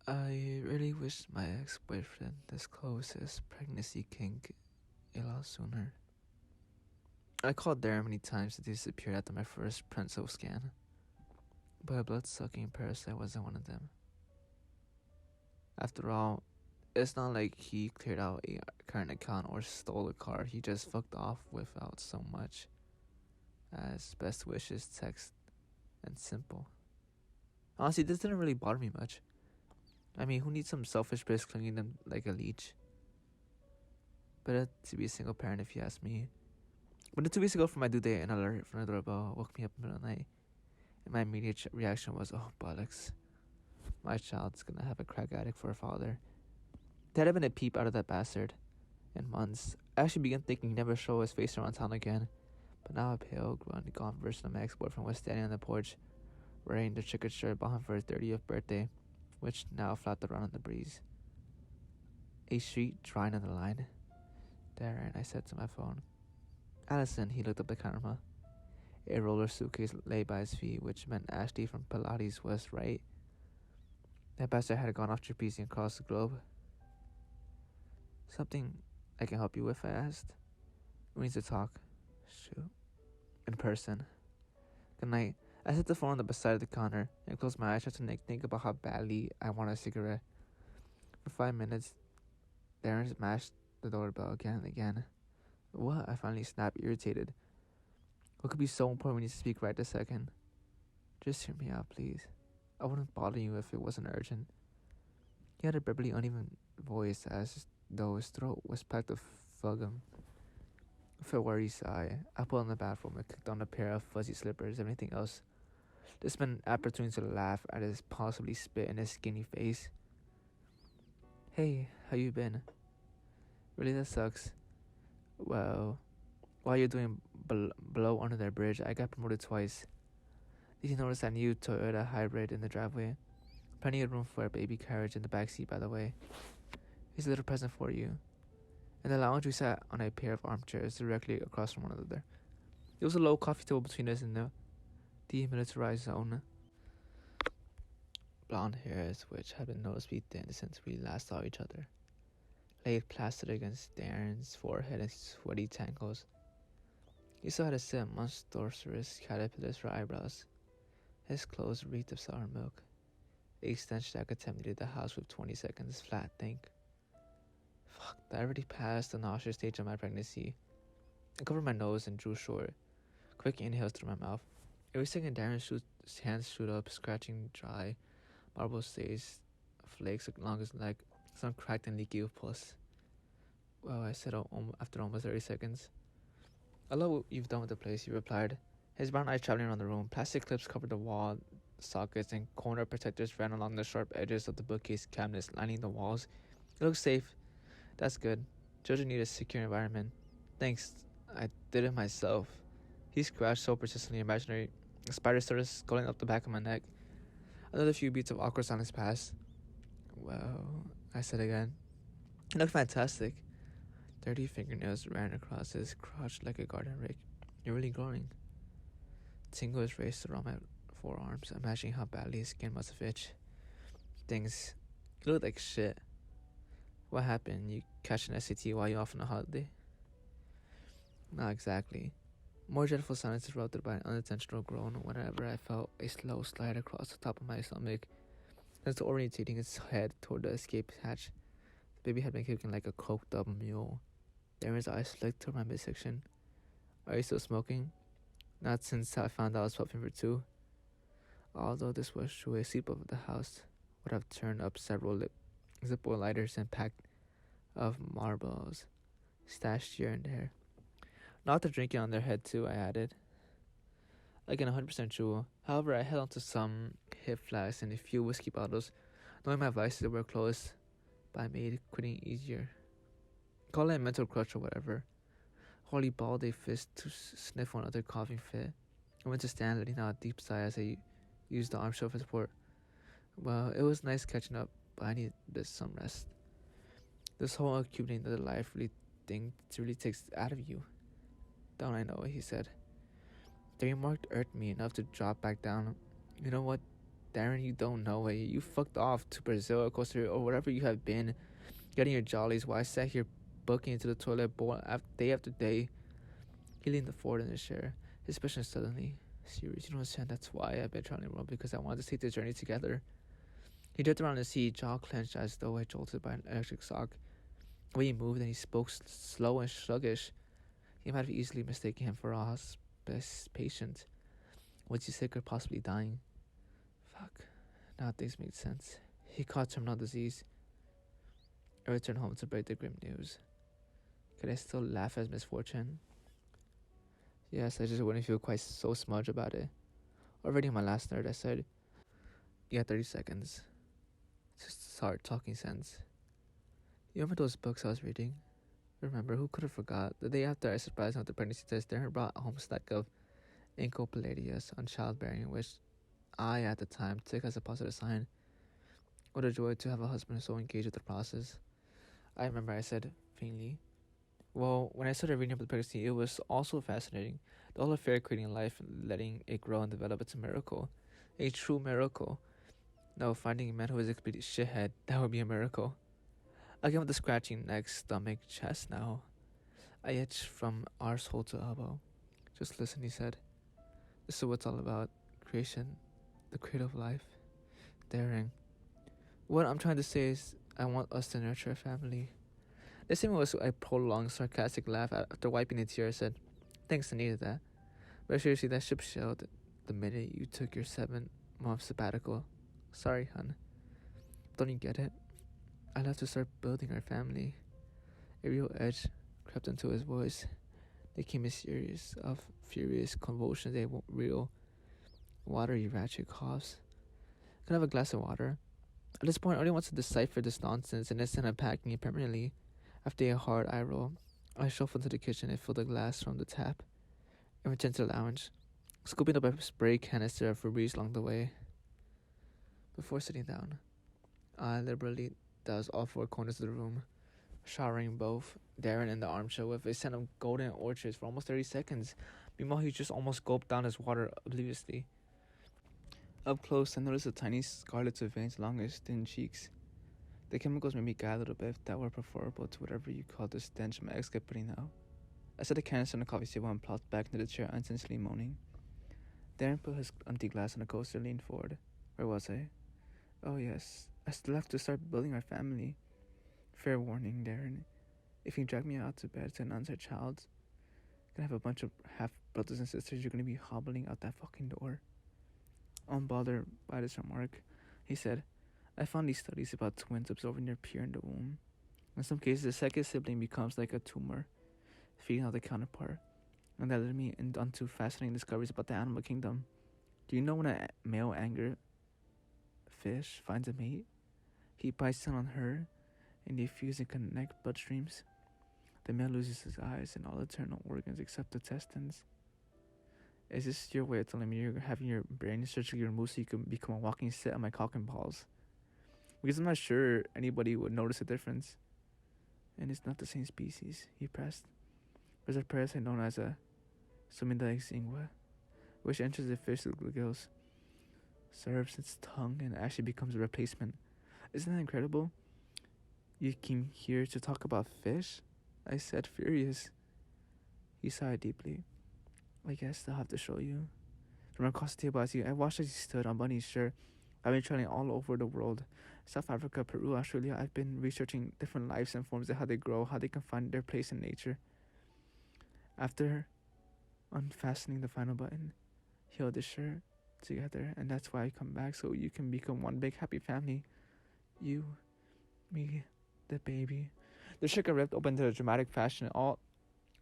I really wish my ex-boyfriend disclosed his pregnancy kink a lot sooner. I called there many times to disappear after my first prenso scan, but a blood-sucking parasite wasn't one of them. After all, it's not like he cleared out a current account or stole a car. He just fucked off without so much as best wishes text and simple. Honestly, this didn't really bother me much. I mean, who needs some selfish bitch clinging them like a leech? Better to be a single parent if you ask me. But 2 weeks ago for my due date, an alert from the doorbell woke me up in the middle of the night. And my immediate reaction was, oh, bollocks. My child's gonna have a crack addict for a father. There hadn't been a peep out of that bastard in months. I actually began thinking he'd never show his face around town again. But now a pale, gone version of my ex-boyfriend was standing on the porch, wearing the checkered shirt bought him for his 30th birthday, which now flapped around in the breeze. A street drawing on the line. Darren, I said to my phone. Allison, he looked up the camera. A roller suitcase lay by his feet, which meant Ashley from Pilates was right. That bastard had gone off trapezing across the globe. Something I can help you with, I asked. We need to talk. Shoot. In person. Good night. I set the phone on the beside of the counter and closed my eyes just to think about how badly I want a cigarette. For 5 minutes, Darren smashed the doorbell again and again. What? I finally snapped, irritated. What could be so important when you speak right this second? Just hear me out, please. I wouldn't bother you if it wasn't urgent. He had a bubbly, uneven voice as though his throat was packed with phlegm. With a worried sigh, I pulled in the bathroom and clicked on a pair of fuzzy slippers and everything else. This meant an opportunity to laugh at his possibly spit in his skinny face. Hey, how you been? Really, that sucks. Well, while you're doing below under that bridge, I got promoted twice. Did you notice that new Toyota hybrid in the driveway? Plenty of room for a baby carriage in the backseat, by the way. Here's a little present for you. In the lounge, we sat on a pair of armchairs directly across from one another. There was a low coffee table between us and the demilitarized zone. Blonde hairs, which had been noticeably thin since we last saw each other, laid plastered against Darren's forehead in sweaty tangles. He still had a set of monstrous caterpillars for eyebrows. His clothes reeked of sour milk. The stench that contaminated the house with 20 seconds flat think. Fuck, I already passed the nauseous stage of my pregnancy. I covered my nose and drew short. Quick inhales through my mouth. Every second Darren's hands shoot up, scratching dry marble stains, flakes along his leg, some cracked and leaky with pus. Well, I said after almost 30 seconds. I love what you've done with the place, he replied. His brown eyes traveling around the room. Plastic clips covered the wall sockets and corner protectors ran along the sharp edges of the bookcase cabinets lining the walls. It looks safe. That's good. Children need a secure environment. Thanks. I did it myself. He scratched so persistently imaginary. A spider started sculling up the back of my neck. Another few beats of awkward silence passed. Well, I said again. You look fantastic. Dirty fingernails ran across his crotch like a garden rake. You're really growing. Tingles raced around my forearms, imagining how badly his skin must have itched. Things. You look like shit. What happened? You catch an SAT while you're off on a holiday? Not exactly. More dreadful silence interrupted by an unintentional groan whenever I felt a slow slide across the top of my stomach. As orientating its head toward the escape hatch, the baby had been kicking like a coked up mule. Darren's eyes flicked toward my midsection. Are you still smoking? Not since I found out I was puffing for 2. Although this was true, a sleep of the house would have turned up several Zippo lighters and packed of marbles stashed here and there. Not to drinking on their head too, I added. Again, 100% true. However, I held onto some hip flasks and a few whiskey bottles, knowing my vices were close, but I made quitting easier. Call it a mental crutch or whatever. Holly balled a fist to sniff another coughing fit. I went to stand, letting out a deep sigh as I used the arm shelf for support. Well, it was nice catching up, but I needed some rest. This whole accumulating of the life really takes out of you. Don't I know it, he said. The remark irked me enough to drop back down. You know what? Darren, you don't know it. You fucked off to Brazil or Costa Rica or wherever you have been, getting your jollies while I sat here booking into the toilet bowl day after day. He leaned forward in his chair, his expression suddenly serious. You don't understand, that's why I've been traveling the world, because I wanted to take this journey together. He jerked around his seat, jaw clenched as though jolted by an electric shock. The way he moved and he spoke slow and sluggish. He might have easily mistaken him for a hospice patient, which he said could possibly dying. Fuck. Now things made sense. He caught terminal disease. I returned home to break the grim news. Could I still laugh at his misfortune? Yes, I just wouldn't feel quite so smudged about it. Already on my last nerd, I said, "You got 30 seconds. Just start talking sense. You remember those books I was reading? Remember, who could have forgot? The day after I surprised him with the pregnancy test, Darren brought home a stack of encyclopedias on childbearing, which I, at the time, took as a positive sign. What a joy to have a husband so engaged with the process. I remember I said, faintly, well, when I started reading about the pregnancy, it was also fascinating. The whole affair creating life and letting it grow and develop, it's a miracle. A true miracle. No, finding a man who is a complete shithead, that would be a miracle. Again with the scratching neck, stomach, chest now. I itched from arsehole to elbow. Just listen, he said. This is what it's all about. Creation. The creative life. Daring. What I'm trying to say is, I want us to nurture a family. The same was a prolonged, sarcastic laugh. After wiping a tear, I said, thanks, I needed that. But seriously, that ship sailed the minute you took your 7-month sabbatical. Sorry, hun. Don't you get it? I'll have to start building our family. A real edge crept into his voice. There came a series of furious convulsions, a real watery, ratchet coughs. Can I have a glass of water? At this point, I only want to decipher this nonsense and instead of packing it permanently. After a hard eye roll, I shuffled to the kitchen and filled a glass from the tap and returned to the lounge, scooping up a spray canister of Febreze along the way. Before sitting down, I liberally doused all 4 corners of the room, showering both Darren in the armchair with a scent of golden orchards for almost 30 seconds. Meanwhile, he just almost gulped down his water obliviously. Up close, I noticed the tiny scarlets of veins along his thin cheeks. The chemicals made me gag a little bit that were preferable to whatever you call the stench my ex kept putting out. I set the canister on the coffee table and plopped back into the chair, unintentionally moaning. Darren put his empty glass on the coaster and leaned forward. Where was I? Oh yes, I still have to start building our family. Fair warning, Darren. If you drag me out to bed to announce our child, gonna have a bunch of half brothers and sisters, you're gonna be hobbling out that fucking door. Unbothered by this remark, he said, I found these studies about twins absorbing their peer in the womb. In some cases, the second sibling becomes like a tumor, feeding out the counterpart. And that led me onto fascinating discoveries about the animal kingdom. Do you know when a male anglerfish finds a mate? He bites down on her, and they fuse and connect bloodstreams. The male loses his eyes and all internal organs except the intestines. Is this your way of telling me you're having your brain surgically removed so you can become a walking set of my cock and balls? Because I'm not sure anybody would notice a difference. And it's not the same species, he pressed. There's a parasite known as a enjoiy, which enters the fish's gills, serves its tongue, and actually becomes a replacement. Isn't that incredible? You came here to talk about fish? I said, furious. He sighed deeply. I guess I'll have to show you. From across the table, I watched as he stood on Bunny's shirt. I've been traveling all over the world. South Africa, Peru, Australia. I've been researching different lives and forms of how they grow, how they can find their place in nature. After unfastening the final button, he held his shirt together, and that's why I come back, so you can become one big happy family. You, me, the baby. The shirt got ripped open to a dramatic fashion, all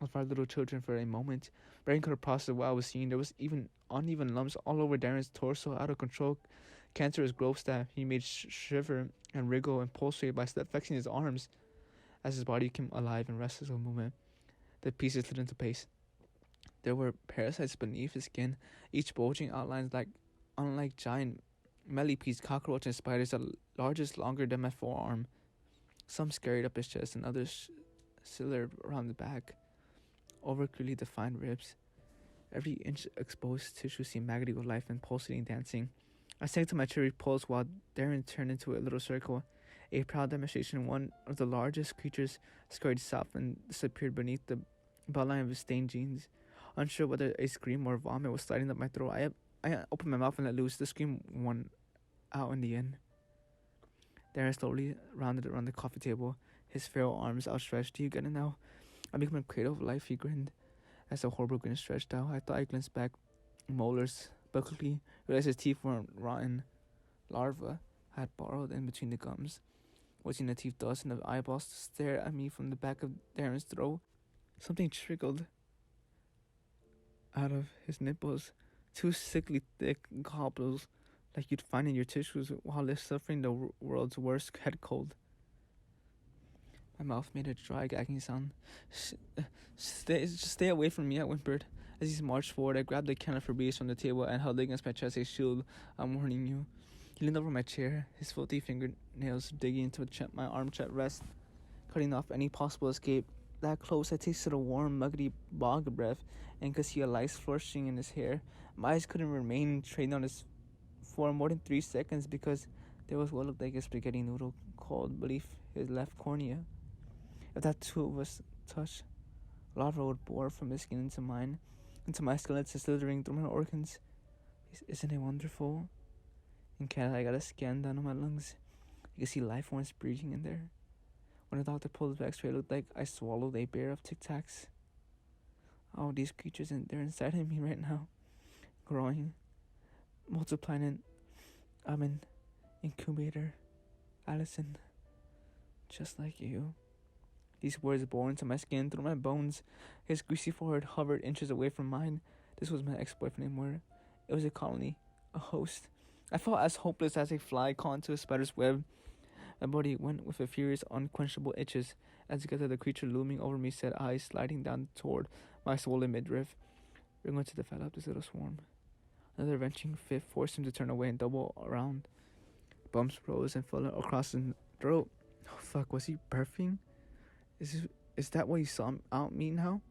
of our little children for a moment. Brain could have processed what I was seeing. There was even uneven lumps all over Darren's torso, out of control cancerous growths that he made shiver and wriggle and pulsate by flexing his arms as his body came alive in restless movement. The pieces slid into place. There were parasites beneath his skin, each bulging outlines unlike giant millipedes, cockroaches, and spiders, the largest longer than my forearm. Some scurried up his chest and others slithered around the back, over clearly defined ribs. Every inch exposed tissue seemed maggoty with life and pulsating, dancing. I sank to my cheery pulse while Darren turned into a little circle. A proud demonstration, one of the largest creatures scurried south and disappeared beneath the bellline of his stained jeans. Unsure whether a scream or vomit was sliding up my throat, I opened my mouth and let loose. The scream won out in the end. Darren slowly rounded around the coffee table, his feral arms outstretched. Do you get it now? I became a cradle of life, he grinned. As the horrible grin stretched out, I thought I glanced back, molars, but quickly realized his teeth weren't rotten. Larvae had burrowed in between the gums, watching the teeth dust and the eyeballs stare at me from the back of Darren's throat. Something trickled out of his nipples, two sickly thick globules like you'd find in your tissues while they're suffering the world's worst head cold. My mouth made a dry, gagging sound. Stay away from me, I whimpered. As he marched forward, I grabbed a can of Febreze from the table and held it against my chest, a shield. I'm warning you. He leaned over my chair, his filthy fingernails digging into my armchair rest, cutting off any possible escape. That close, I tasted a warm, muggety bog breath and could see a lice flourishing in his hair. My eyes couldn't remain trained on his for more than 3 seconds because there was what looked like a spaghetti noodle cold beneath his left cornea. If that two of us touched, lava would bore from his skin into mine, into my skeleton slithering through my organs. Isn't it wonderful? In Canada, I got a scan done on my lungs. You can see life forms breathing in there. When the doctor pulled the x-ray, it looked like I swallowed a bear of Tic Tacs. Oh, these creatures, they're inside of me right now, growing, multiplying, and I'm an incubator, Allison, just like you. These words bore into my skin through my bones. His greasy forehead hovered inches away from mine. This was my ex-boyfriend anymore. It was a colony, a host. I felt as hopeless as a fly caught into a spider's web. My body went with a furious, unquenchable itches as together the creature looming over me said, eyes sliding down toward my swollen midriff. We're going to develop this little swarm. Another wrenching fit forced him to turn away and double around. Bumps rose and fell across his throat. Oh, fuck, was he birthing? Is that what you saw out me now?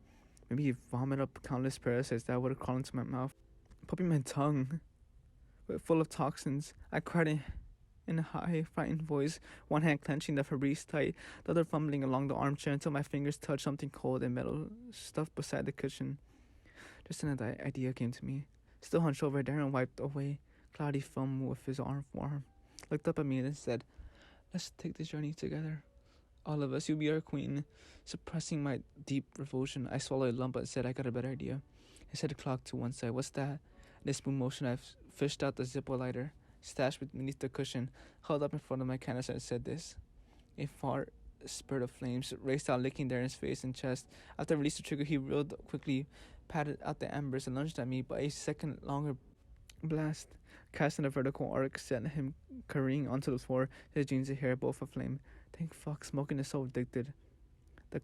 Maybe he vomited up countless parasites that would have crawled into my mouth, popping my tongue full of toxins. I cried in a high, frightened voice, one hand clenching the Febreze tight, the other fumbling along the armchair until my fingers touched something cold and metal stuffed beside the cushion. Just then an idea came to me. Still hunched over, Darren wiped away cloudy foam with his forearm, looked up at me and said, let's take this journey together. All of us, you'll be our queen. Suppressing my deep revulsion, I swallowed a lump and said, I got a better idea. His head clocked to one side. What's that? In a smooth motion, I fished out the Zippo lighter, stashed beneath the cushion, held up in front of my canister and said this. A fart spurt of flames raced out, licking Darren's face and chest. After I released the trigger, he reeled quickly, patted out the embers and lunged at me, but a second longer blast, cast in a vertical arc, sent him careening onto the floor, his jeans and hair both aflame. Thank fuck, smoking is so addicted. The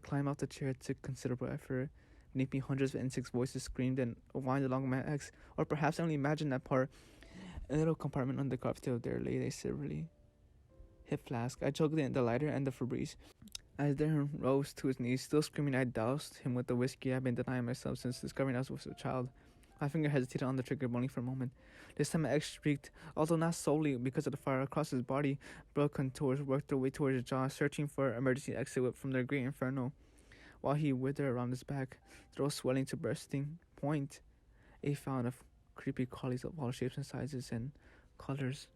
climb out the chair took considerable effort. Beneath me, hundreds of insects' voices screamed and whined along my ex, or perhaps I only imagined that part. In a little compartment on the coffee table there lay a silverly hip flask. I chugged in the lighter and the Febreze. As Darren rose to his knees, still screaming, I doused him with the whiskey I've been denying myself since discovering I was a child. My finger hesitated on the trigger only for a moment. This time my ex shrieked, although not solely because of the fire across his body. Broad contours worked their way towards his jaw, searching for emergency exit from their great inferno. While he withered around his back, throat swelling to bursting point, a fountain of creepy crawlies of all shapes and sizes and colors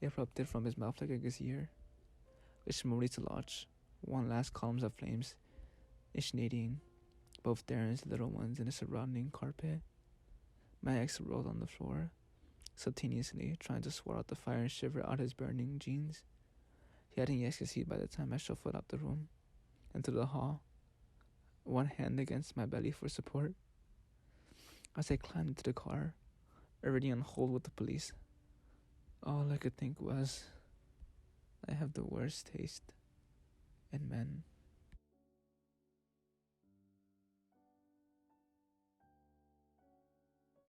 erupted from his mouth like a geyser, which moved to launch one last columns of flames, initiating both Darren's little ones and the surrounding carpet. My ex rolled on the floor, subtaneously trying to swat out the fire and shiver out his burning jeans. He hadn't yet succeeded by the time I shuffled out the room, into the hall, one hand against my belly for support. As I climbed into the car, already on hold with the police, all I could think was, I have the worst taste in men.